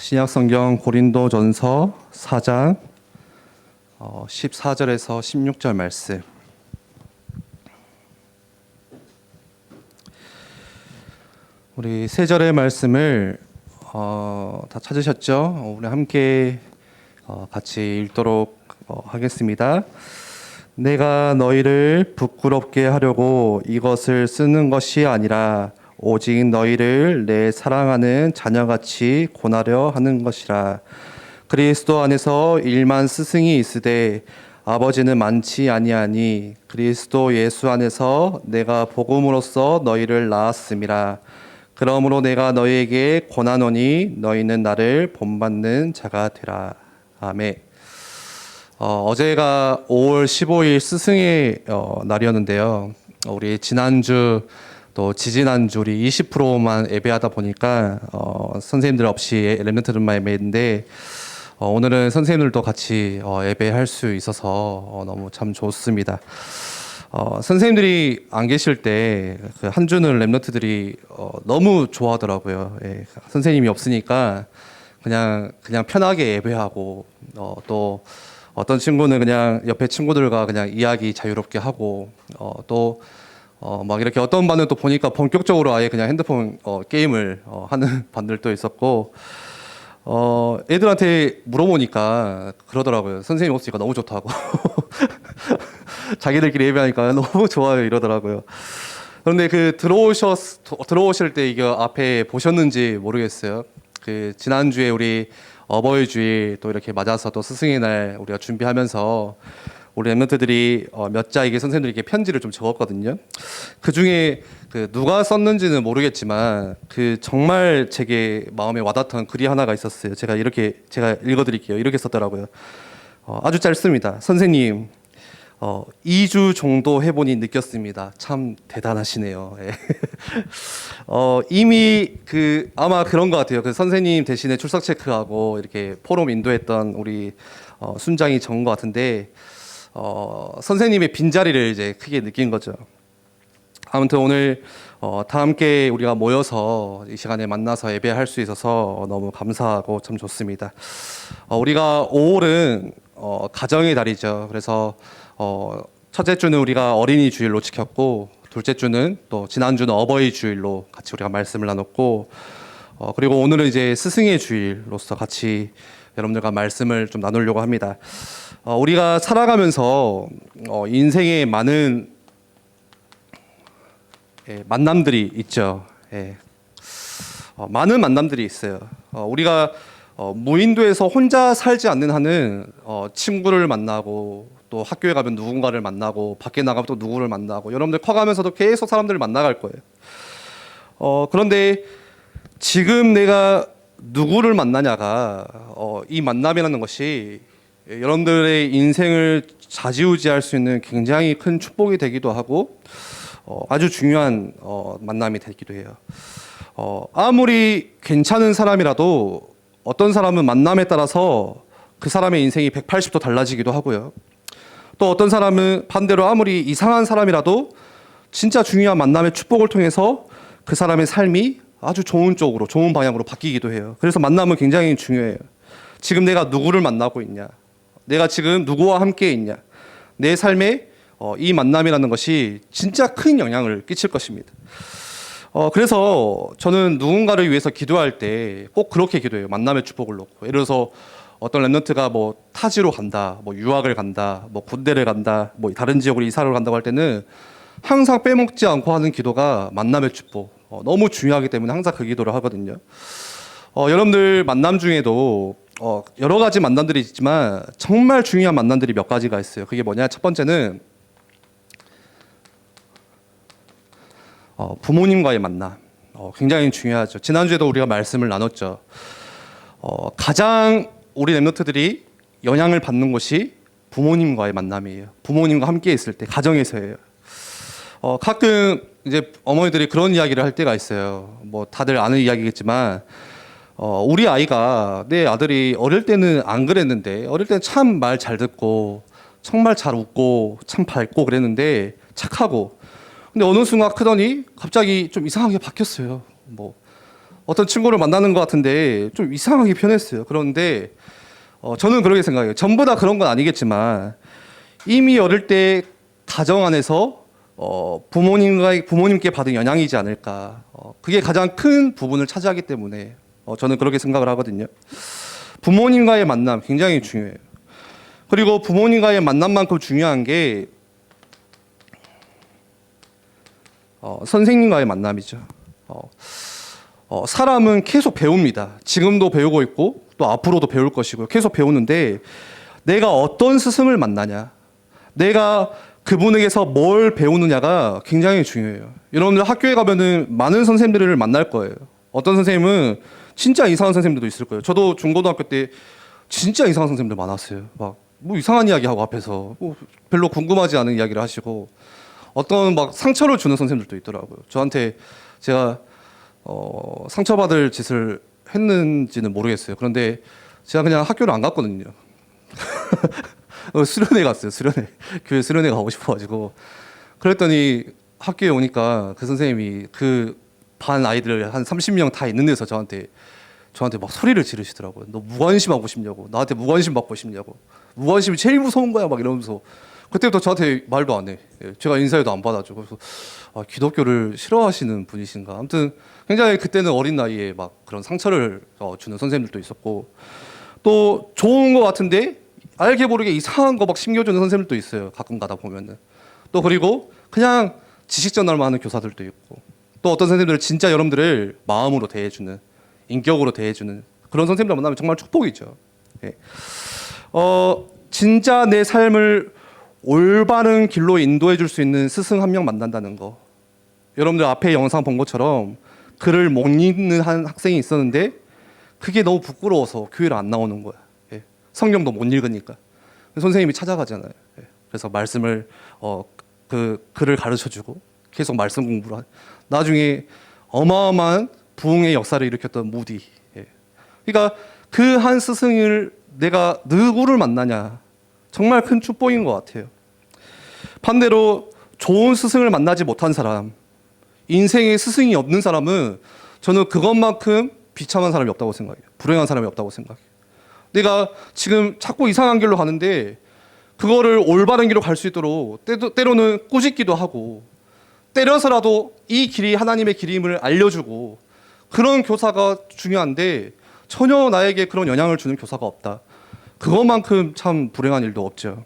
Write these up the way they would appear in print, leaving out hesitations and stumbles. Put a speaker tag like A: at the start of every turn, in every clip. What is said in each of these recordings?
A: 신약성경 고린도전서 4장 14절에서 16절 말씀. 우리 세 절의 말씀을 다 찾으셨죠? 우리 함께 같이 읽도록 하겠습니다. 내가 너희를 부끄럽게 하려고 이것을 쓰는 것이 아니라 오직 너희를 내 사랑하는 자녀같이 권하려 하는 것이라. 그리스도 안에서 일만 스승이 있으되 아버지는 많지 아니하니 그리스도 예수 안에서 내가 복음으로써 너희를 낳았음이라. 그러므로 내가 너희에게 권하노니 너희는 나를 본받는 자가 되라. 아멘. 어제가 5월 15일 스승의 날이었는데요. 우리 지난주 또 지지난주 우리 20%만 예배하다 보니까 선생님들 없이 렘넌트들만 예배했는데 오늘은 선생님들도 같이 예배할 수 있어서 너무 참 좋습니다. 선생님들이 안 계실 때 그 한 주는 렘넌트들이 너무 좋아하더라고요. 예, 선생님이 없으니까 그냥 편하게 예배하고 또 어떤 친구는 그냥 옆에 친구들과 그냥 이야기 자유롭게 하고 또 막 이렇게 어떤 반은 또 보니까 본격적으로 아예 그냥 핸드폰 게임을 하는 반들도 있었고 애들한테 물어보니까 그러더라고요. 선생님 없으니까 너무 좋다고. 자기들끼리 예배하니까 너무 좋아요 이러더라고요. 그런데 그 들어오실 때 이거 앞에 보셨는지 모르겠어요. 그 지난주에 우리 어버이 주일 또 이렇게 맞아서 또 스승의 날 우리가 준비하면서 우리 엠런트들이 몇 자에게 선생님들에게 편지를 좀 적었거든요. 그 중에 그 누가 썼는지는 모르겠지만 그 정말 제게 마음에 와닿던 글이 하나가 있었어요. 제가 읽어드릴게요. 이렇게 썼더라고요. 아주 짧습니다. 선생님, 2주 정도 해보니 느꼈습니다. 참 대단하시네요. 예. 이미 아마 그런 것 같아요. 그 선생님 대신에 출석 체크하고 이렇게 포럼 인도했던 우리 순장이 적은 것 같은데 선생님의 빈자리를 이제 크게 느낀 거죠. 아무튼 오늘 다 함께 우리가 모여서 이 시간에 만나서 예배할 수 있어서 너무 감사하고 참 좋습니다. 우리가 5월은 가정의 달이죠. 그래서 첫째 주는 우리가 어린이 주일로 지켰고 둘째 주는 또 지난주는 어버이 주일로 같이 우리가 말씀을 나눴고 그리고 오늘은 이제 스승의 주일로서 같이 여러분들과 말씀을 좀 나누려고 합니다. 우리가 살아가면서 인생에 많은 만남들이 있죠. 많은 만남들이 있어요. 우리가 무인도에서 혼자 살지 않는 한은 친구를 만나고 또 학교에 가면 누군가를 만나고 밖에 나가면 또 누구를 만나고 여러분들 커가면서도 계속 사람들을 만나갈 거예요. 그런데 지금 내가 누구를 만나냐가 이 만남이라는 것이 여러분들의 인생을 좌지우지할 수 있는 굉장히 큰 축복이 되기도 하고 아주 중요한 만남이 되기도 해요. 아무리 괜찮은 사람이라도 어떤 사람은 만남에 따라서 그 사람의 인생이 180도 달라지기도 하고요. 또 어떤 사람은 반대로 아무리 이상한 사람이라도 진짜 중요한 만남의 축복을 통해서 그 사람의 삶이 아주 좋은 쪽으로, 좋은 방향으로 바뀌기도 해요. 그래서 만남은 굉장히 중요해요. 지금 내가 누구를 만나고 있냐? 내가 지금 누구와 함께 있냐? 내 삶에 이 만남이라는 것이 진짜 큰 영향을 끼칠 것입니다. 그래서 저는 누군가를 위해서 기도할 때 꼭 그렇게 기도해요. 만남의 축복을 놓고. 예를 들어서 어떤 렘넌트가 뭐 타지로 간다, 뭐 유학을 간다, 뭐 군대를 간다, 뭐 다른 지역으로 이사를 간다고 할 때는 항상 빼먹지 않고 하는 기도가 만남의 축복. 너무 중요하기 때문에 항상 그 기도를 하거든요. 여러분들 만남 중에도 여러 가지 만남들이 있지만 정말 중요한 만남들이 몇 가지가 있어요. 그게 뭐냐? 첫 번째는 부모님과의 만남. 굉장히 중요하죠. 지난주에도 우리가 말씀을 나눴죠. 가장 우리 렘넌트들이 영향을 받는 것이 부모님과의 만남이에요. 부모님과 함께 있을 때 가정에서예요. 가끔 이제 어머니들이 그런 이야기를 할 때가 있어요. 뭐 다들 아는 이야기겠지만 우리 아이가 내 아들이 어릴 때는 안 그랬는데 어릴 때는 참 말 잘 듣고 정말 잘 웃고 참 밝고 그랬는데 착하고 근데 어느 순간 크더니 갑자기 좀 이상하게 바뀌었어요. 뭐 어떤 친구를 만나는 것 같은데 좀 이상하게 변했어요. 그런데 저는 그렇게 생각해요. 전부 다 그런 건 아니겠지만 이미 어릴 때 가정 안에서 부모님께 받은 영향이지 않을까. 그게 가장 큰 부분을 차지하기 때문에 저는 그렇게 생각을 하거든요. 부모님과의 만남 굉장히 중요해요. 그리고 부모님과의 만남만큼 중요한 게 선생님과의 만남이죠. 사람은 계속 배웁니다. 지금도 배우고 있고 또 앞으로도 배울 것이고요. 계속 배우는데 내가 어떤 스승을 만나냐, 내가 그분에게서 뭘 배우느냐가 굉장히 중요해요. 여러분들 학교에 가면은 많은 선생님들을 만날 거예요. 어떤 선생님은 진짜 이상한 선생님들도 있을 거예요. 저도 중고등학교 때 진짜 이상한 선생님들 많았어요. 막 뭐 이상한 이야기하고 앞에서 뭐 별로 궁금하지 않은 이야기를 하시고 어떤 막 상처를 주는 선생님들도 있더라고요. 저한테 제가 상처받을 짓을 했는지는 모르겠어요. 그런데 제가 그냥 학교를 안 갔거든요. 수련회 갔어요. 수련회. 교회 수련회 가고 싶어가지고. 그랬더니 학교에 오니까 그 선생님이 그 반 아이들 한 30명 다 있는 데서 저한테 막 소리를 지르시더라고요. 너 무관심 하고 싶냐고. 나한테 무관심 받고 싶냐고. 무관심이 제일 무서운 거야. 막 이러면서. 그때부터 저한테 말도 안 해. 제가 인사에도 안 받아주고. 그래서 기독교를 싫어하시는 분이신가. 아무튼 굉장히 그때는 어린 나이에 막 그런 상처를 주는 선생님들도 있었고, 또 좋은 것 같은데 알게 모르게 이상한 거 막 심겨주는 선생님들도 있어요. 가끔 가다 보면은. 또 그리고 그냥 지식 전달만 하는 교사들도 있고, 또 어떤 선생님들은 진짜 여러분들을 마음으로 대해주는, 인격으로 대해주는 그런 선생님들 만나면 정말 축복이죠. 예. 진짜 내 삶을 올바른 길로 인도해 줄 수 있는 스승 한 명 만난다는 거. 여러분들 앞에 영상 본 것처럼 글을 못 읽는 한 학생이 있었는데 그게 너무 부끄러워서 교회를 안 나오는 거야. 예. 성경도 못 읽으니까. 선생님이 찾아가잖아요. 예. 그래서 말씀을 그 글을 가르쳐주고 계속 말씀 공부를 나중에 어마어마한 부흥의 역사를 일으켰던 무디. 예. 그러니까 그 한 스승을 내가 누구를 만나냐, 정말 큰 축복인 것 같아요. 반대로 좋은 스승을 만나지 못한 사람, 인생에 스승이 없는 사람은 저는 그것만큼 비참한 사람이 없다고 생각해요. 불행한 사람이 없다고 생각해요. 내가 지금 자꾸 이상한 길로 가는데 그거를 올바른 길로 갈 수 있도록 때로는 꾸짖기도 하고 때려서라도 이 길이 하나님의 길임을 알려주고 그런 교사가 중요한데 전혀 나에게 그런 영향을 주는 교사가 없다. 그것만큼 참 불행한 일도 없죠.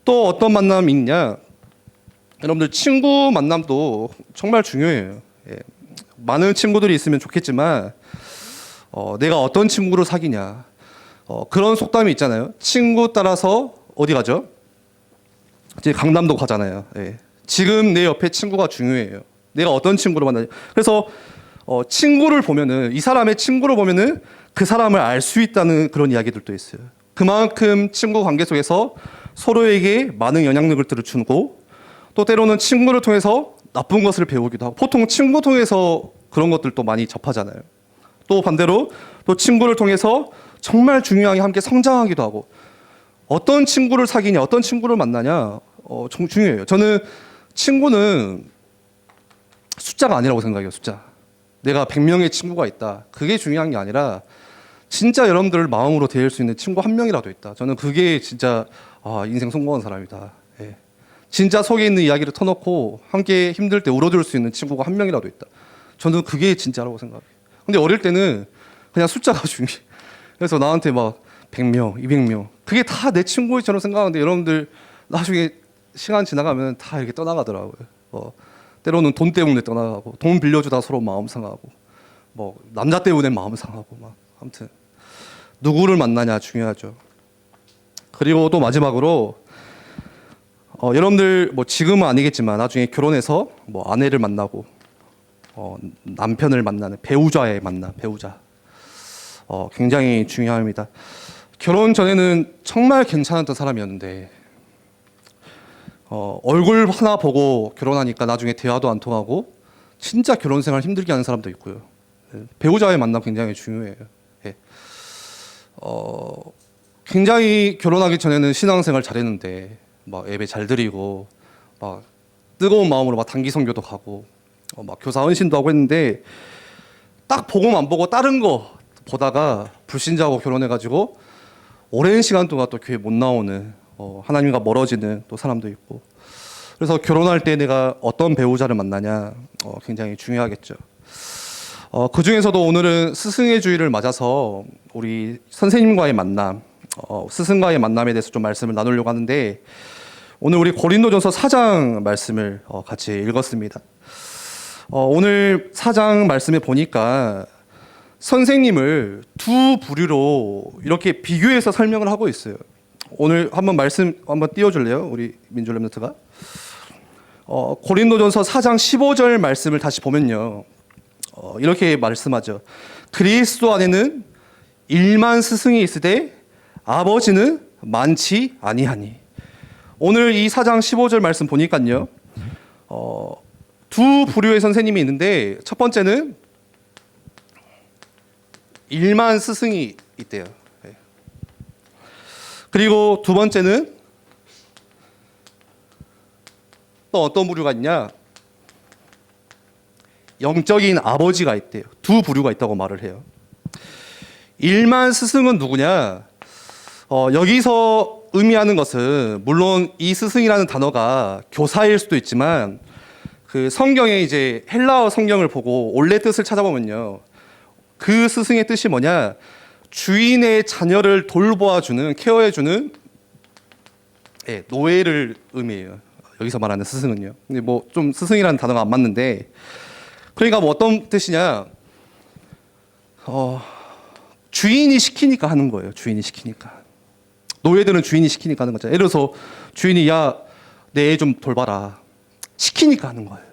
A: 또 어떤 만남이 있냐? 여러분들 친구 만남도 정말 중요해요. 예. 많은 친구들이 있으면 좋겠지만 내가 어떤 친구를 사귀냐. 그런 속담이 있잖아요. 친구 따라서 어디 가죠? 이제 강남도 가잖아요. 예. 지금 내 옆에 친구가 중요해요. 내가 어떤 친구를 만나냐. 그래서 친구를 보면은, 이 사람의 친구를 보면은 그 사람을 알 수 있다는 그런 이야기들도 있어요. 그만큼 친구 관계 속에서 서로에게 많은 영향력을 주고 또 때로는 친구를 통해서 나쁜 것을 배우기도 하고, 보통 친구 통해서 그런 것들도 많이 접하잖아요. 또 반대로 또 친구를 통해서 정말 중요하게 함께 성장하기도 하고, 어떤 친구를 사귀냐, 어떤 친구를 만나냐 중요해요. 저는 친구는 숫자가 아니라고 생각해요. 숫자. 내가 100명의 친구가 있다. 그게 중요한 게 아니라 진짜 여러분들을 마음으로 대할 수 있는 친구 한 명이라도 있다. 저는 그게 진짜 인생 성공한 사람이다. 예. 진짜 속에 있는 이야기를 터놓고 함께 힘들 때 울어줄 수 있는 친구가 한 명이라도 있다. 저는 그게 진짜라고 생각해요. 근데 어릴 때는 그냥 숫자가 중요해. 그래서 나한테 막 100명, 200명 그게 다 내 친구처럼 생각하는데 여러분들 나중에 시간 지나가면 다 이렇게 떠나가더라고요. 때로는 돈 때문에 떠나가고, 돈 빌려주다 서로 마음 상하고, 뭐 남자 때문에 마음 상하고, 막 아무튼 누구를 만나냐 중요하죠. 그리고 또 마지막으로 여러분들 뭐 지금은 아니겠지만 나중에 결혼해서 뭐 아내를 만나고 남편을 만나는 배우자의 만남, 배우자 굉장히 중요합니다. 결혼 전에는 정말 괜찮았던 사람이었는데 얼굴 하나 보고 결혼하니까 나중에 대화도 안 통하고 진짜 결혼 생활 힘들게 하는 사람도 있고요. 배우자의 만남 굉장히 중요해요. 예. 굉장히 결혼하기 전에는 신앙생활 잘했는데 막 예배 잘 드리고 막 뜨거운 마음으로 막 단기 선교도 가고 막 교사 헌신도 하고 했는데 딱 복음 안 보고 다른 거 보다가 불신자하고 결혼해가지고 오랜 시간 동안 또 교회 못 나오는 하나님과 멀어지는 또 사람도 있고. 그래서 결혼할 때 내가 어떤 배우자를 만나냐 굉장히 중요하겠죠. 그 중에서도 오늘은 스승의 주일을 맞아서 우리 선생님과의 만남, 스승과의 만남에 대해서 좀 말씀을 나누려고 하는데, 오늘 우리 고린도전서 4장 말씀을 같이 읽었습니다. 오늘 4장 말씀에 보니까 선생님을 두 부류로 이렇게 비교해서 설명을 하고 있어요. 오늘 한번 말씀 한번 띄워줄래요? 우리 민주 랩런트가. 고린도전서 4장 15절 말씀을 다시 보면요. 이렇게 말씀하죠. 그리스도 안에는 1만 스승이 있으되 아버지는 많지 아니하니. 오늘 이 4장 15절 말씀 보니까요. 두 부류의 선생님이 있는데, 첫 번째는 1만 스승이 있대요. 그리고 두 번째는 또 어떤 부류가 있냐? 영적인 아버지가 있대요. 두 부류가 있다고 말을 해요. 1만 스승은 누구냐? 여기서 의미하는 것은 물론 이 스승이라는 단어가 교사일 수도 있지만, 그 성경에 이제 헬라어 성경을 보고 원래 뜻을 찾아보면요, 그 스승의 뜻이 뭐냐? 주인의 자녀를 돌보아주는, 케어해주는 노예를 의미해요. 여기서 말하는 스승은요. 근데 뭐 좀 스승이라는 단어가 안 맞는데, 그러니까 뭐 어떤 뜻이냐? 주인이 시키니까 하는 거예요. 주인이 시키니까. 노예들은 주인이 시키니까 하는 거잖아요. 예를 들어서 주인이 야, 내 애 좀 돌봐라. 시키니까 하는 거예요.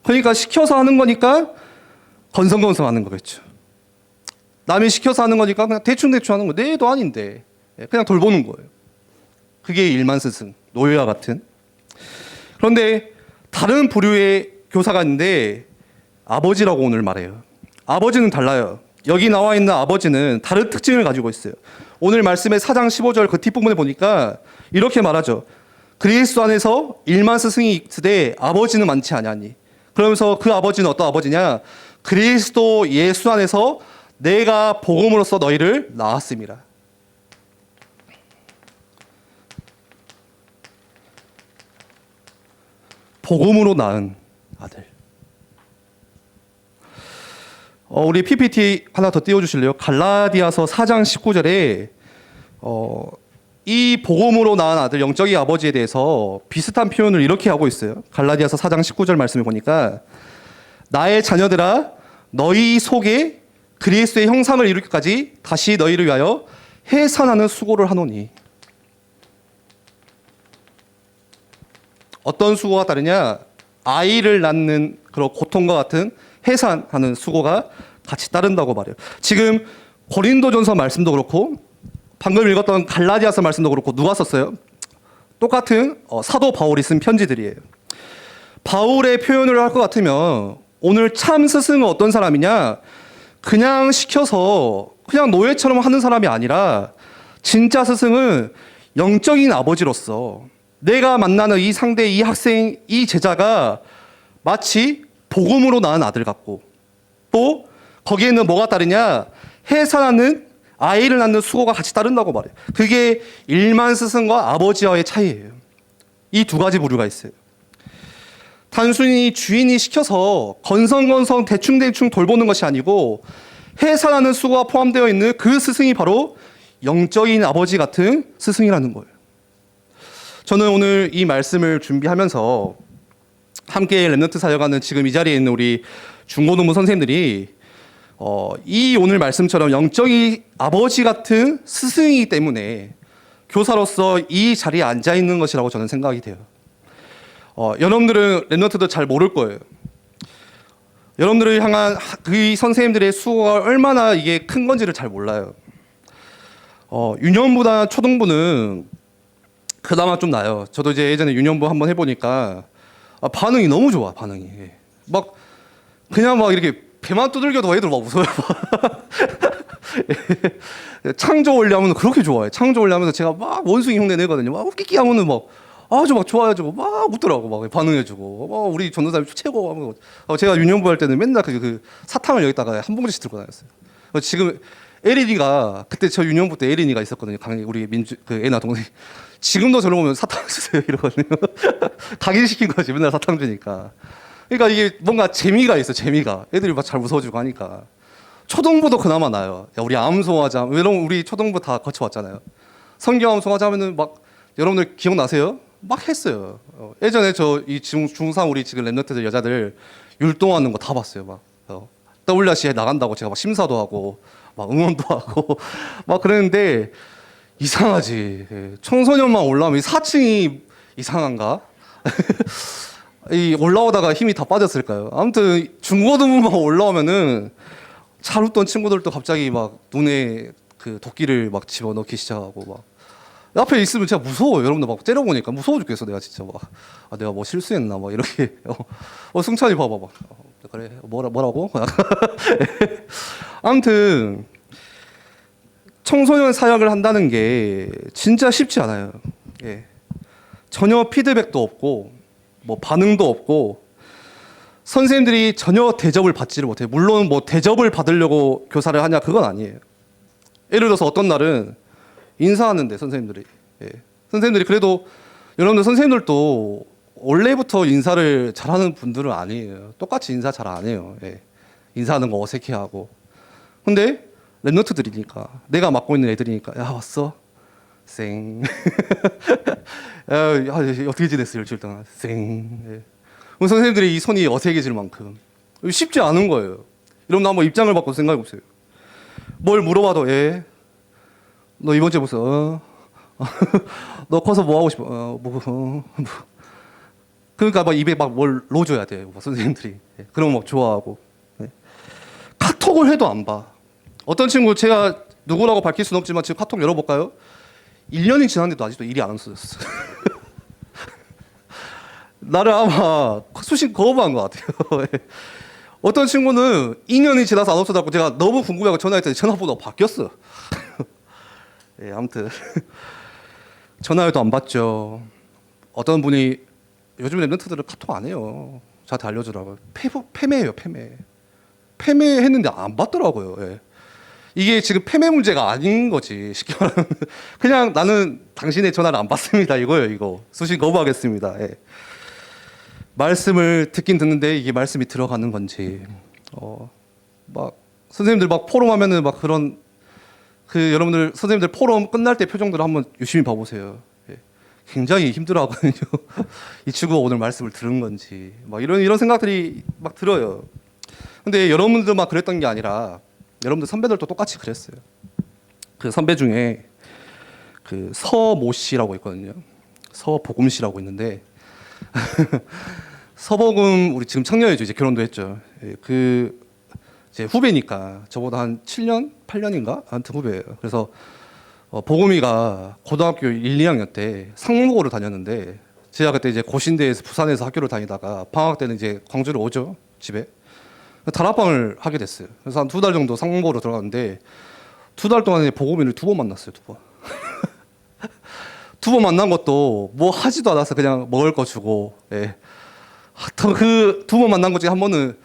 A: 그러니까 시켜서 하는 거니까 건성건성 하는 거겠죠. 남이 시켜서 하는 거니까 그냥 대충대충 하는 거예요. 내 애도 아닌데 그냥 돌보는 거예요. 그게 일만 스승, 노예와 같은. 그런데 다른 부류의 교사가 있는데 아버지라고 오늘 말해요. 아버지는 달라요. 여기 나와 있는 아버지는 다른 특징을 가지고 있어요. 오늘 말씀의 4장 15절 그 뒷부분에 보니까 이렇게 말하죠. 그리스도 안에서 1만 스승이 있으되 아버지는 많지 아니하니. 그러면서 그 아버지는 어떤 아버지냐? 그리스도 예수 안에서 내가 복음으로써 너희를 낳았음이라. 복음으로 낳은 아들. 우리 PPT 하나 더 띄워주실래요? 갈라디아서 4장 19절에 이 복음으로 낳은 아들, 영적인 아버지에 대해서 비슷한 표현을 이렇게 하고 있어요. 갈라디아서 4장 19절 말씀을 보니까 나의 자녀들아 너희 속에 그리스도의 형상을 이루기까지 다시 너희를 위하여 해산하는 수고를 하노니. 어떤 수고가 다르냐? 아이를 낳는 그런 고통과 같은 해산하는 수고가 같이 따른다고 말해요. 지금 고린도전서 말씀도 그렇고 방금 읽었던 갈라디아서 말씀도 그렇고 누가 썼어요? 똑같은 사도 바울이 쓴 편지들이에요. 바울의 표현을 할 것 같으면 오늘 참 스승은 어떤 사람이냐? 그냥 시켜서 그냥 노예처럼 하는 사람이 아니라 진짜 스승은 영적인 아버지로서 내가 만나는 이 상대, 이 학생, 이 제자가 마치 복음으로 낳은 아들 같고, 또 거기에는 뭐가 따르냐? 해산하는 아이를 낳는 수고가 같이 따른다고 말해요. 그게 일만 스승과 아버지와의 차이예요. 이 두 가지 부류가 있어요. 단순히 주인이 시켜서 건성건성 대충대충 돌보는 것이 아니고 해산하는 수고가 포함되어 있는 그 스승이 바로 영적인 아버지 같은 스승이라는 거예요. 저는 오늘 이 말씀을 준비하면서 함께 랩넌트 사역하는 지금 이 자리에 있는 우리 중고등부 선생님들이 이 오늘 말씀처럼 영적인 아버지 같은 스승이기 때문에 교사로서 이 자리에 앉아 있는 것이라고 저는 생각이 돼요. 여러분들은 랩넌트도 잘 모를 거예요. 여러분들을 향한 그 선생님들의 수고가 얼마나 이게 큰 건지를 잘 몰라요. 유년부나 초등부는 그나마 좀 나아요. 저도 이제 예전에 유년부 한번 해보니까 반응이 너무 좋아. 반응이 막 그냥 막 이렇게 배만 두들겨도 애들 막 웃어요. 창조 원리 하면 그렇게 좋아해. 창조 원리 하면서 제가 막 원숭이 흉내 내거든요. 막 웃기기 하면은 막 아주 막 좋아해주고 막 웃더라고 막 반응해주고 우리 전도사님 최고 하고 제가 유년부 할 때는 맨날 그 사탕을 여기다가 한 봉지씩 들고 다녔어요. 지금 에린이가 그때 저 유년부 때 에린이가 있었거든요. 강의 우리 민주 그 애나 동생 지금도 저를 보면 사탕 주세요 이러거든요. 각인시킨 거지 맨날 사탕 주니까. 그러니까 이게 뭔가 재미가 있어 재미가 애들이 막 잘 웃어주고 하니까. 초등부도 그나마 나요. 야, 우리 암송하자. 여러분 우리 초등부 다 거쳐왔잖아요. 성경 암송하자면은 막 여러분들 기억나세요? 막 했어요. 예전에 저 이 중3 우리 지금 랩런트들 여자들 율동하는 거 다 봤어요. 막 WRC에 나간다고 제가 막 심사도 하고 막 응원도 하고 막 그랬는데 이상하지. 청소년만 올라오면 이 4층이 이상한가? 이 올라오다가 힘이 다 빠졌을까요? 아무튼 중고등부만 올라오면은 잘 웃던 친구들도 갑자기 막 눈에 그 도끼를 막 집어넣기 시작하고 막 앞에 있으면 진짜 무서워요. 여러분들 막 째려보니까 무서워 죽겠어. 내가 진짜 막 내가 뭐 실수했나 막 이렇게 승찬이 봐봐 막 그래 뭐라고? 아무튼 청소년 사역을 한다는 게 진짜 쉽지 않아요. 예. 전혀 피드백도 없고 뭐 반응도 없고 선생님들이 전혀 대접을 받지를 못해요. 물론 뭐 대접을 받으려고 교사를 하냐 그건 아니에요. 예를 들어서 어떤 날은 인사하는데 선생님들이 선생님들이 그래도 여러분들 선생님들도 원래부터 인사를 잘하는 분들은 아니에요. 똑같이 인사 잘 안 해요. 인사하는 거 어색해하고. 근데 랩노트들이니까 내가 맡고 있는 애들이니까 야 왔어? 쌩. 야, 어떻게 지냈어 일주일 동안? 쌩. 선생님들이 이 손이 어색해질 만큼 쉽지 않은 거예요. 여러분 한번 입장을 바꿔서 생각해 보세요. 뭘 물어봐도 너 이번 주에 무슨 너 커서 뭐 하고 싶어? 그러니까 막 입에 막 뭘 넣어줘야 돼요. 선생님들이. 그러면 막 좋아하고. 카톡을 해도 안 봐. 어떤 친구 제가 누구라고 밝힐 수는 없지만 지금 카톡 열어볼까요? 1년이 지났는데도 아직도 일이 안 없어졌어. 나를 아마 수신 거부한 것 같아요. 어떤 친구는 2년이 지나서 안 없어졌고 제가 너무 궁금해하고 전화했더니 전화번호가 바뀌었어. 아무튼 전화해도 안 받죠. 어떤 분이 요즘 랩런트들은 카톡 안 해요. 저한테 알려주라고. 패매예요, 패매. 패매했는데 안 받더라고요. 이게 지금 패매 문제가 아닌 거지. 쉽게 말하면 그냥 나는 당신의 전화를 안 받습니다. 이거예요, 이거. 수신 거부하겠습니다. 말씀을 듣긴 듣는데 이게 말씀이 들어가는 건지 막 선생님들 막 포럼하면은 막 그런 여러분들 선생님들 포럼 끝날 때 표정들을 한번 유심히 봐보세요. 굉장히 힘들어하거든요. 이 친구가 오늘 말씀을 들은 건지 막 이런 생각들이 막 들어요. 근데 여러분들만 그랬던 게 아니라 여러분들 선배들도 똑같이 그랬어요. 그 선배 중에 그 서모 씨라고 있거든요. 서복음 씨라고 있는데 서복음 우리 지금 청년이죠. 이제 결혼도 했죠. 그 제 후배니까 저보다 한 7년, 8년인가 아무튼 후배예요. 그래서 복음이가 고등학교 1, 2학년 때 상무고를 다녔는데 제가 그때 이제 고신대에서 부산에서 학교를 다니다가 방학 때는 이제 광주로 오죠 집에. 다락방을 하게 됐어요. 그래서 한 2달 정도 상무고로 들어갔는데 2달 동안에 복음이를 2번 만났어요. 2번. 2번 만난 것도 뭐 하지도 않아서 그냥 먹을 거 주고. 그 2번 만난 것 중에 한 번은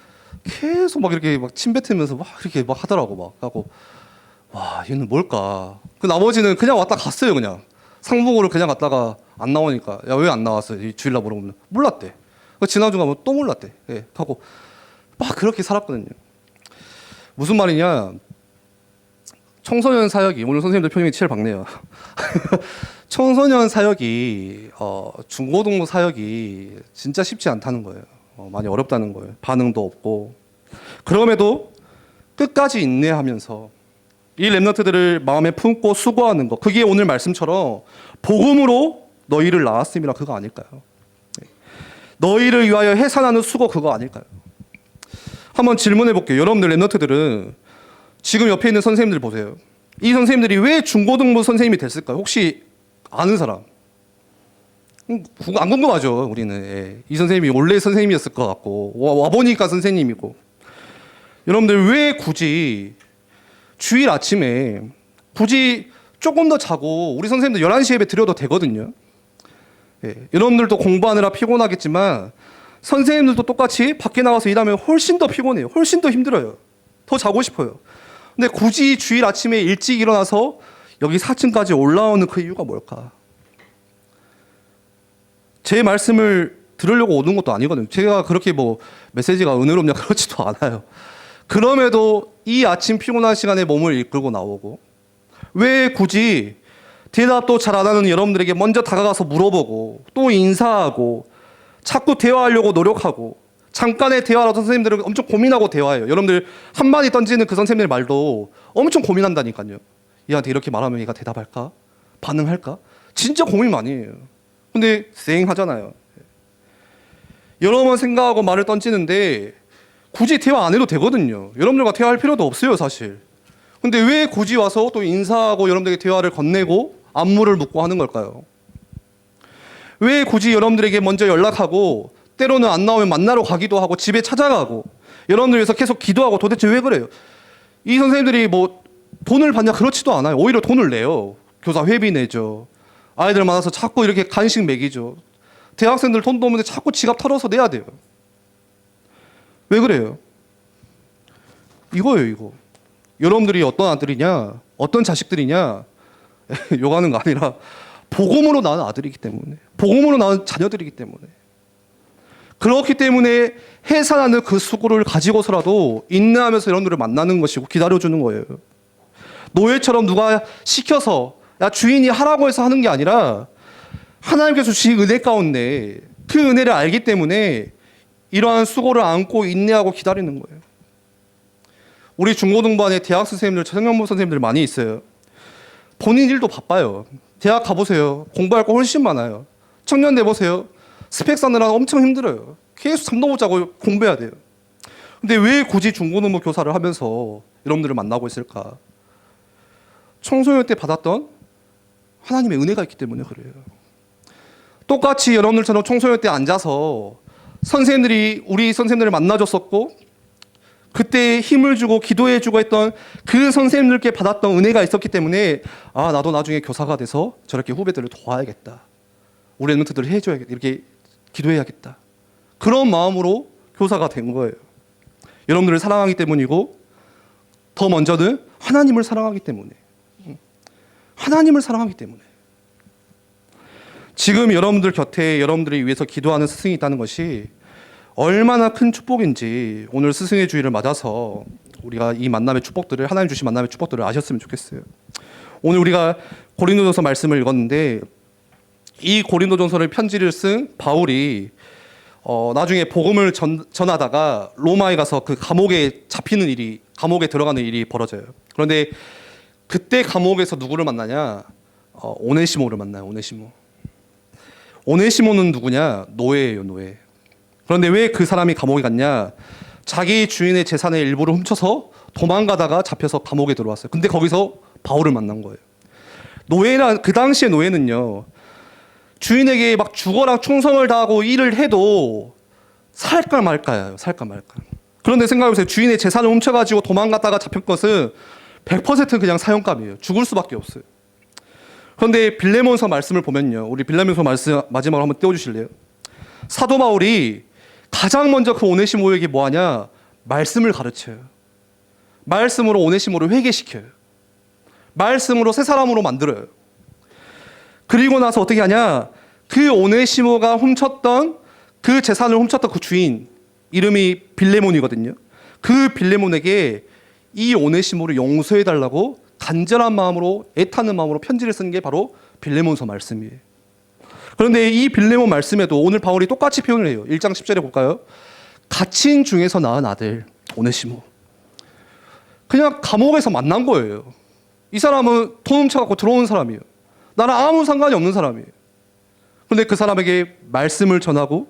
A: 계속 막 이렇게 막 침 뱉으면서 막 이렇게 막 하더라고 막 하고 와 얘는 뭘까? 그 나머지는 그냥 왔다 갔어요 그냥 상무고를 그냥 갔다가 안 나오니까 야 왜 안 나왔어? 주일날 물어보면 몰랐대. 지난주 가면 또 몰랐대. 하고 막 그렇게 살았거든요. 무슨 말이냐? 청소년 사역이 오늘 선생님들 표정이 제일 밝네요. 청소년 사역이 중고등부 사역이 진짜 쉽지 않다는 거예요. 많이 어렵다는 거예요. 반응도 없고 그럼에도 끝까지 인내하면서 이 랩런트들을 마음에 품고 수고하는 것 그게 오늘 말씀처럼 복음으로 너희를 낳았음이라 그거 아닐까요? 너희를 위하여 해산하는 수고 그거 아닐까요? 한번 질문해 볼게요. 여러분들 랩런트들은 지금 옆에 있는 선생님들 보세요. 이 선생님들이 왜 중고등부 선생님이 됐을까요? 혹시 아는 사람? 안 궁금하죠 우리는. 이 선생님이 원래 선생님이었을 것 같고 와보니까 선생님이고. 여러분들 왜 굳이 주일 아침에 굳이 조금 더 자고 우리 선생님들 11시 예배 드려도 되거든요. 여러분들도 공부하느라 피곤하겠지만 선생님들도 똑같이 밖에 나가서 일하면 훨씬 더 피곤해요. 훨씬 더 힘들어요. 더 자고 싶어요. 근데 굳이 주일 아침에 일찍 일어나서 여기 4층까지 올라오는 그 이유가 뭘까? 제 말씀을 들으려고 오는 것도 아니거든요. 제가 그렇게 뭐 메시지가 은혜롭냐 그렇지도 않아요. 그럼에도 이 아침 피곤한 시간에 몸을 이끌고 나오고 왜 굳이 대답도 잘 안 하는 여러분들에게 먼저 다가가서 물어보고 또 인사하고 자꾸 대화하려고 노력하고 잠깐의 대화라도 선생님들은 엄청 고민하고 대화해요. 여러분들 한마디 던지는 그 선생님의 말도 엄청 고민한다니까요. 얘한테 이렇게 말하면 얘가 대답할까? 반응할까? 진짜 고민 많이 해요. 근데 쌩하잖아요. 여러 번 생각하고 말을 던지는데 굳이 대화 안 해도 되거든요. 여러분들과 대화할 필요도 없어요, 사실. 근데 왜 굳이 와서 또 인사하고 여러분들에게 대화를 건네고 안무를 묻고 하는 걸까요? 왜 굳이 여러분들에게 먼저 연락하고 때로는 안 나오면 만나러 가기도 하고 집에 찾아가고 여러분들 위해서 계속 기도하고 도대체 왜 그래요? 이 선생님들이 뭐 돈을 받냐 그렇지도 않아요. 오히려 돈을 내요. 교사 회비 내죠. 아이들 많아서 자꾸 이렇게 간식 먹이죠. 대학생들 돈도 없는데 자꾸 지갑 털어서 내야 돼요. 왜 그래요? 이거예요, 이거. 여러분들이 어떤 아들이냐, 어떤 자식들이냐 욕하는 거 아니라 복음으로 낳은 아들이기 때문에, 복음으로 낳은 자녀들이기 때문에, 그렇기 때문에 해산하는 그 수고를 가지고서라도 인내하면서 여러분들을 만나는 것이고 기다려주는 거예요. 노예처럼 누가 시켜서 야 주인이 하라고 해서 하는 게 아니라 하나님께서 주신 은혜 가운데 그 은혜를 알기 때문에 이러한 수고를 안고 인내하고 기다리는 거예요. 우리 중고등부안에 대학 선생님들, 청년부 선생님들 많이 있어요. 본인 일도 바빠요. 대학 가보세요. 공부할 거 훨씬 많아요. 청년 내보세요. 스펙 쌓느라 엄청 힘들어요. 계속 잠도 못 자고 공부해야 돼요. 근데 왜 굳이 중고등부 교사를 하면서 여러분들을 만나고 있을까? 청소년 때 받았던 하나님의 은혜가 있기 때문에 그래요. 똑같이 여러분들처럼 청소년 때 앉아서 선생님들이 우리 선생님들을 만나줬었고 그때 힘을 주고 기도해주고 했던 그 선생님들께 받았던 은혜가 있었기 때문에 아 나도 나중에 교사가 돼서 저렇게 후배들을 도와야겠다. 우리 멘토들을 해줘야겠다. 이렇게 기도해야겠다. 그런 마음으로 교사가 된 거예요. 여러분들을 사랑하기 때문이고 더 먼저는 하나님을 사랑하기 때문에, 하나님을 사랑하기 때문에 지금 여러분들 곁에 여러분들을 위해서 기도하는 스승이 있다는 것이 얼마나 큰 축복인지 오늘 스승의 주일을 맞아서 우리가 이 만남의 축복들을, 하나님 주신 만남의 축복들을 아셨으면 좋겠어요. 오늘 우리가 고린도전서 말씀을 읽었는데 이 고린도전서를 편지를 쓴 바울이 나중에 복음을 전하다가 로마에 가서 그 감옥에 잡히는 일이, 감옥에 들어가는 일이 벌어져요. 그런데 그때 감옥에서 누구를 만나냐? 오네시모를 만나요. 오네시모. 오네시모는 누구냐? 노예예요, 노예. 그런데 왜 그 사람이 감옥에 갔냐? 자기 주인의 재산의 일부를 훔쳐서 도망가다가 잡혀서 감옥에 들어왔어요. 근데 거기서 바울을 만난 거예요. 노예란, 그 당시의 노예는요, 주인에게 막 죽어라 충성을 다하고 일을 해도 살까 말까예요. 살까 말까. 그런데 생각해보세요. 주인의 재산을 훔쳐가지고 도망갔다가 잡힌 것은 100% 그냥 사형감이에요. 죽을 수밖에 없어요. 그런데 빌레몬서 말씀을 보면요, 우리 빌레몬서 말씀 마지막으로 한번 띄워주실래요? 사도 바울이 가장 먼저 그 오네시모에게 뭐하냐? 말씀을 가르쳐요. 말씀으로 오네시모를 회개시켜요. 말씀으로 새 사람으로 만들어요. 그리고 나서 어떻게 하냐? 그 오네시모가 훔쳤던 그 재산을 훔쳤던 그 주인 이름이 빌레몬이거든요. 그 빌레몬에게 이 오네시모를 용서해달라고 간절한 마음으로, 애타는 마음으로 편지를 쓴 게 바로 빌레몬서 말씀이에요. 그런데 이 빌레몬 말씀에도 오늘 바울이 똑같이 표현을 해요. 1장 10절에 볼까요? 갇힌 중에서 낳은 아들 오네시모. 그냥 감옥에서 만난 거예요. 이 사람은 돈 훔쳐갖고 들어온 사람이에요. 나랑 아무 상관이 없는 사람이에요. 그런데 그 사람에게 말씀을 전하고,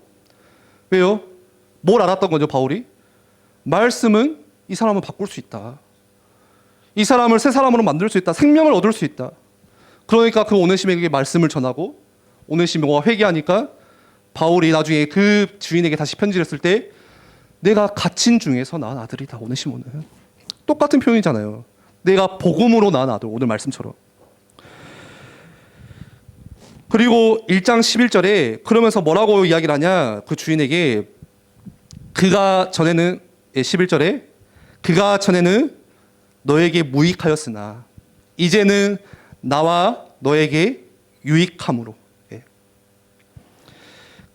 A: 왜요? 뭘 알았던 거죠, 바울이? 말씀은 이 사람을 바꿀 수 있다. 이 사람을 새 사람으로 만들 수 있다. 생명을 얻을 수 있다. 그러니까 그 오네시모에게 말씀을 전하고 오네시모가 회개하니까 바울이 나중에 그 주인에게 다시 편지를 쓸 때 내가 갇힌 중에서 낳은 아들이다. 오네시모는 똑같은 표현이잖아요. 내가 복음으로 낳은 아들, 오늘 말씀처럼. 그리고 1장 11절에 그러면서 뭐라고 이야기를 하냐? 그 주인에게 그가 전에는 11절에 그가 전에는 너에게 무익하였으나 이제는 나와 너에게 유익함으로.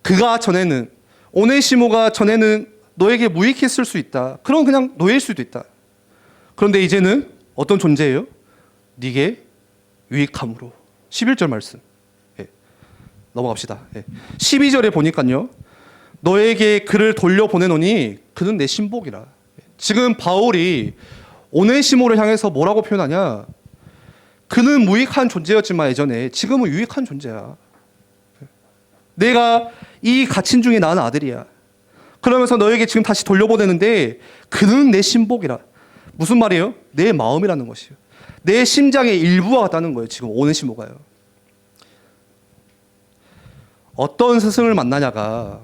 A: 그가 전에는 오네시모가 전에는 너에게 무익했을 수 있다. 그럼 그냥 노예일 수도 있다. 그런데 이제는 어떤 존재예요? 네게 유익함으로. 11절 말씀. 넘어갑시다. 12절에 보니까요. 너에게 그를 돌려보내노니 그는 내 신복이라. 지금 바울이 오네시모를 향해서 뭐라고 표현하냐? 그는 무익한 존재였지만 예전에 지금은 유익한 존재야. 내가 이 갇힌 중에 낳은 아들이야. 그러면서 너에게 지금 다시 돌려보내는데 그는 내 신복이라. 무슨 말이에요? 내 마음이라는 것이에요. 내 심장의 일부와 같다는 거예요. 지금 오네시모가요. 어떤 스승을 만나냐가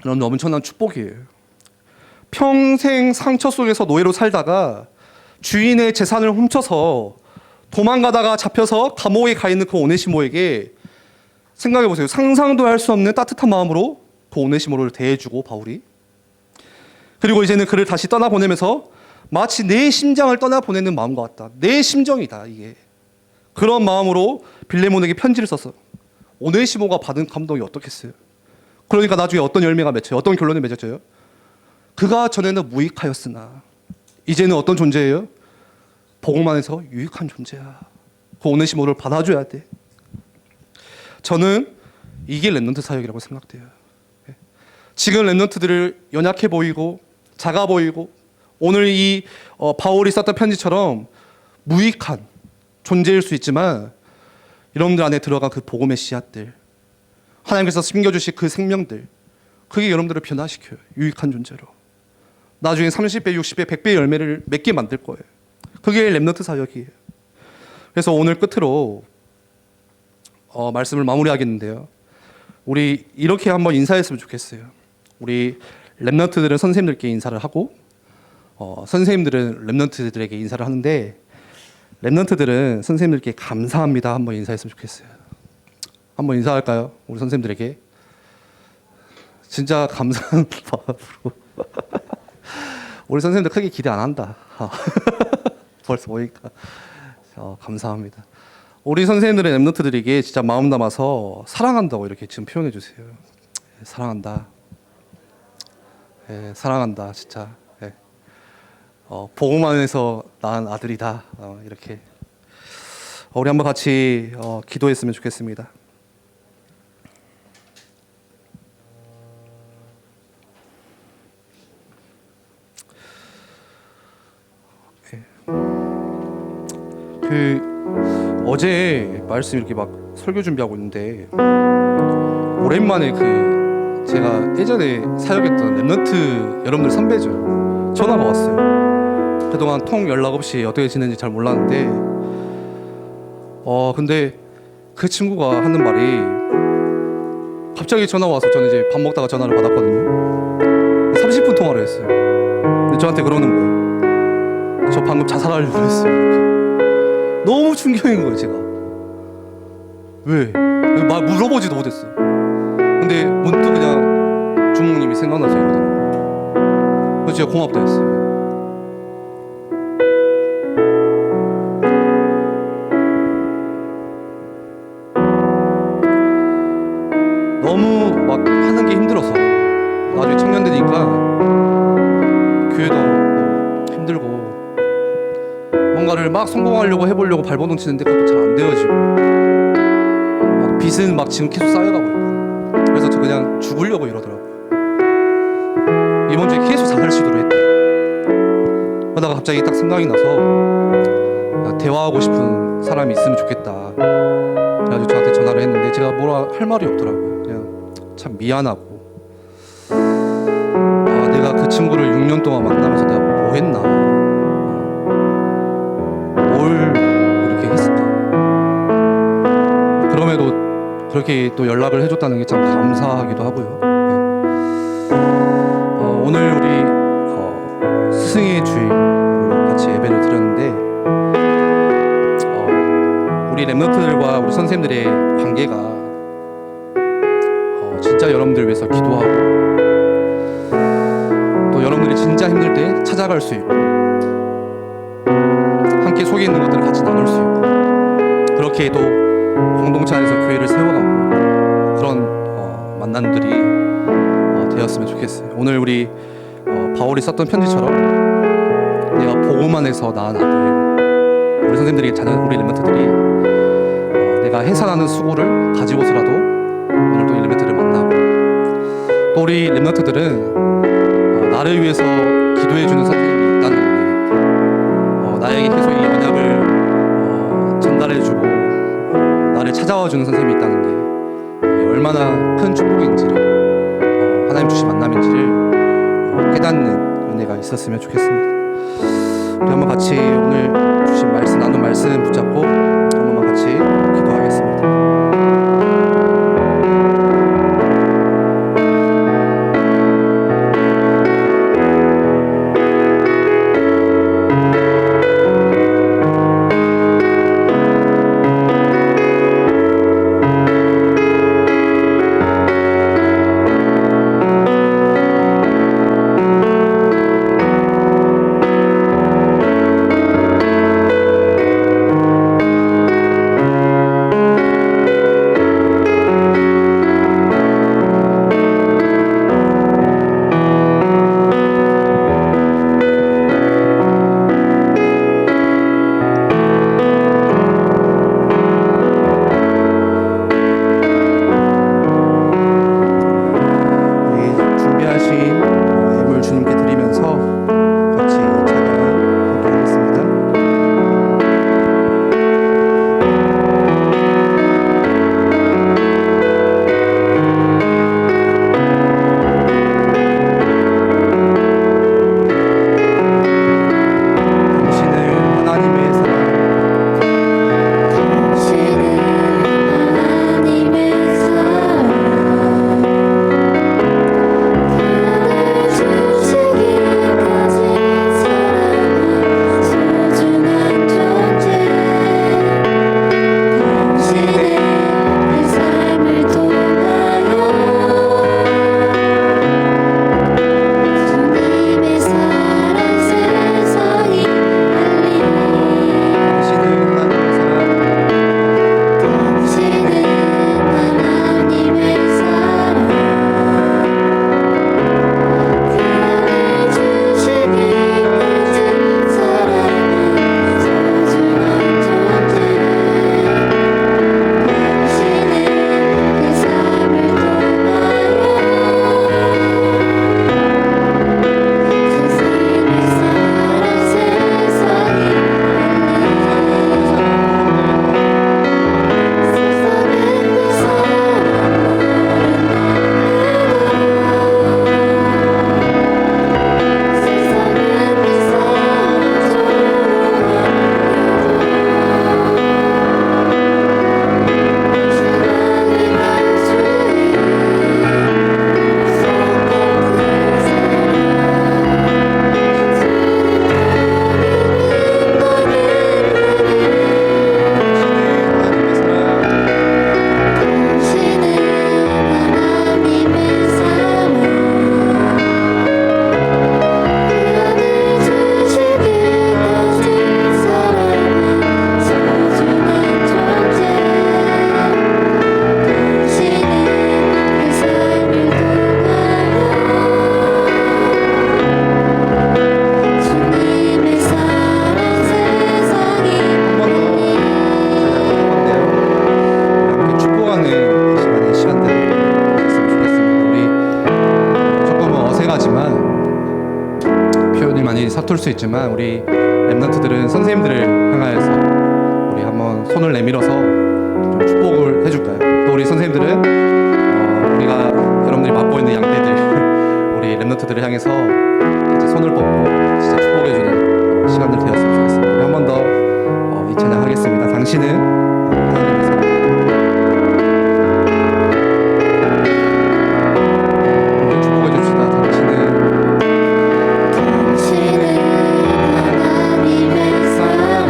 A: 그런 엄청난 축복이에요. 평생 상처 속에서 노예로 살다가 주인의 재산을 훔쳐서 도망가다가 잡혀서 감옥에 가 있는 그 오네시모에게 생각해 보세요. 상상도 할 수 없는 따뜻한 마음으로 그 오네시모를 대해주고 바울이. 그리고 이제는 그를 다시 떠나보내면서 마치 내 심장을 떠나보내는 마음과 같다. 내 심정이다 이게. 그런 마음으로 빌레몬에게 편지를 썼어. 오네시모가 받은 감동이 어떻겠어요? 그러니까 나중에 어떤 열매가 맺혀요? 어떤 결론이 맺어져요? 그가 전에는 무익하였으나 이제는 어떤 존재예요? 복음 안에서 유익한 존재야. 그 오네시모를 받아줘야 돼. 저는 이게 렘넌트 사역이라고 생각돼요. 지금 렘넌트들을 연약해 보이고 작아 보이고 오늘 이 바울이 썼던 편지처럼 무익한 존재일 수 있지만 여러분들 안에 들어간 그 복음의 씨앗들, 하나님께서 숨겨주신 그 생명들, 그게 여러분들을 변화시켜요. 유익한 존재로. 나중에 30배, 60배, 100배의 열매를 맺게 만들 거예요. 그게 렘넌트 사역이에요. 그래서 오늘 끝으로 말씀을 마무리하겠는데요. 우리 이렇게 한번 인사했으면 좋겠어요. 우리 렘넌트들은 선생님들께 인사를 하고 선생님들은 렘넌트들에게 인사를 하는데 렘넌트들은 선생님들께 감사합니다 한번 인사했으면 좋겠어요. 한번 인사할까요? 우리 선생님들에게. 진짜 감사한 마음으로. 우리 선생님들 크게 기대 안 한다. 벌써 보니까. 감사합니다. 우리 선생님들의 렘넌트들에게 진짜 마음 담아서 사랑한다고 이렇게 지금 표현해 주세요. 사랑한다. 사랑한다 진짜. 복음 안에서 낳은 아들이다. 이렇게 우리 한번 같이 기도했으면 좋겠습니다. 어제 말씀 이렇게 막 설교 준비하고 있는데 오랜만에 제가 예전에 사역했던 렘넌트 여러분들 선배죠. 전화가 왔어요. 그동안 통 연락 없이 어떻게 지내는지 잘 몰랐는데 근데 그 친구가 하는 말이 갑자기 전화 와서 저는 이제 밥 먹다가 전화를 받았거든요. 30분 통화를 했어요. 근데 저한테 그러는 거예요. 저 방금 자살하려고 했어요. 너무 충격인 거예요, 제가. 왜? 말 물어보지도 못했어요. 근데 문득 그냥 주목님이 생각나서 이러더라고요. 그래서 제가 고맙다 했어요. 너무 막 하는 게 힘들어서 나중에 청년 되니까 교회도 힘들고 뭔가를 막 성공하려고 해보려고 발버둥 치는데 그것도 잘 안 되어지고 막 빚은 막 지금 계속 쌓여가고 있고 그래서 저 그냥 죽으려고 이러더라고요. 이번 주에 계속 자살 시도를 했대. 그러다가 갑자기 딱 생각이 나서 대화하고 싶은 사람이 있으면 좋겠다. 그래가지고 저한테 전화를 했는데 제가 뭐라 할 말이 없더라고요. 그냥 참 미안하고 내가 그 친구를 6년 동안 만나면서 내가 뭐 했나, 뭘 이렇게 했을까. 그럼에도 그렇게 또 연락을 해줬다는 게 참 감사하기도 하고요. 오늘 우리 스승의 주일 같이 예배를 드렸는데 우리 랩런트들과 우리 선생님들의 관계가 진짜 여러분들 위해서 기도하고 또 여러분들이 진짜 힘들 때 찾아갈 수 있고 함께 속에 있는 것들을 같이 나눌 수 있고 그렇게 또 공동체 안에서 교회를 세워가고 그런 만남들이 되었으면 좋겠어요. 오늘 우리 바울이 썼던 편지처럼 내가 보고만 해서 낳은 아들, 우리 선생님들이 우리 랩런트들이 내가 해산하는 수고를 가지고서라도 오늘 또 랩런트를 만나고 또 우리 랩런트들은 나를 위해서 기도해주는 선생님이 있다는 게 나에게 계속 이 언약을 전달해주고 나를 찾아와주는 선생님이 있다는 게 얼마나 큰 축복인지를 하나님 주신 만남인지를 깨닫는 은혜가 있었으면 좋겠습니다. 우리 한번 같이 오늘 주신 말씀 나눈 말씀 붙잡고 한 번만 같이 기도하겠습니다. 서툴 수 있지만 우리 랩런트들은 선생님들을 향하여서 우리 한번 손을 내밀어서 좀 축복을 해줄까요? 또 우리 선생님들은 우리가 여러분들이 맡고 있는 양떼들 우리 랩런트들을 향해서 이제 손을 뻗고 진짜 축복해주는 시간들 되었으면 좋겠습니다. 한 번 더 이 찬양 하겠습니다. 당신은 하나님의 사랑.
B: 당신은 하나님의 사랑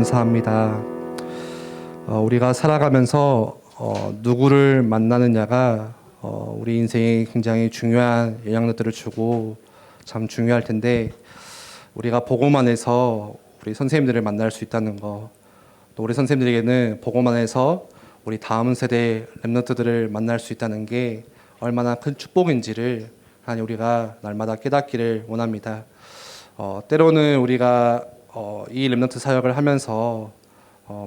A: 감사합니다. 우리가 살아가면서 누구를 만나느냐가 우리 인생에 굉장히 중요한 영향력들을 주고 참 중요할 텐데, 우리가 복음만 해서 우리 선생님들을 만날 수 있다는 거, 또 우리 선생님들에게는 복음만 해서 우리 다음 세대 렘넌트들을 만날 수 있다는 게 얼마나 큰 축복인지를 하나님 우리가 날마다 깨닫기를 원합니다. 때로는 우리가 이 렘넌트 사역을 하면서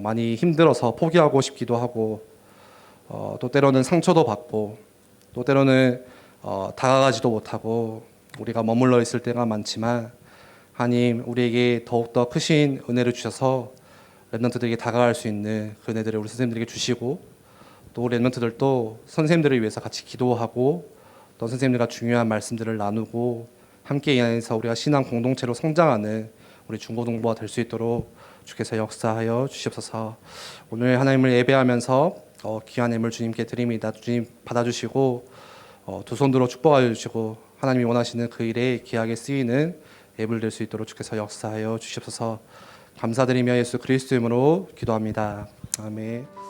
A: 많이 힘들어서 포기하고 싶기도 하고, 또 때로는 상처도 받고, 또 때로는 다가가지도 못하고 우리가 머물러 있을 때가 많지만, 하나님 우리에게 더욱더 크신 은혜를 주셔서 렘넌트들에게 다가갈 수 있는 그 은혜들을 우리 선생님들에게 주시고, 또 우리 렘넌트들도 선생님들을 위해서 같이 기도하고, 또 선생님들과 중요한 말씀들을 나누고 함께 이 안에서 우리가 신앙 공동체로 성장하는 우리 중고등부가 될 수 있도록 주께서 역사하여 주시옵소서. 오늘 하나님을 예배하면서 귀한 예물 주님께 드립니다. 주님 받아주시고 두 손 들어 축복하여 주시고, 하나님이 원하시는 그 일에 귀하게 쓰이는 예물 될 수 있도록 주께서 역사하여 주시옵소서. 감사드리며 예수 그리스도 이름으로 기도합니다. 아멘.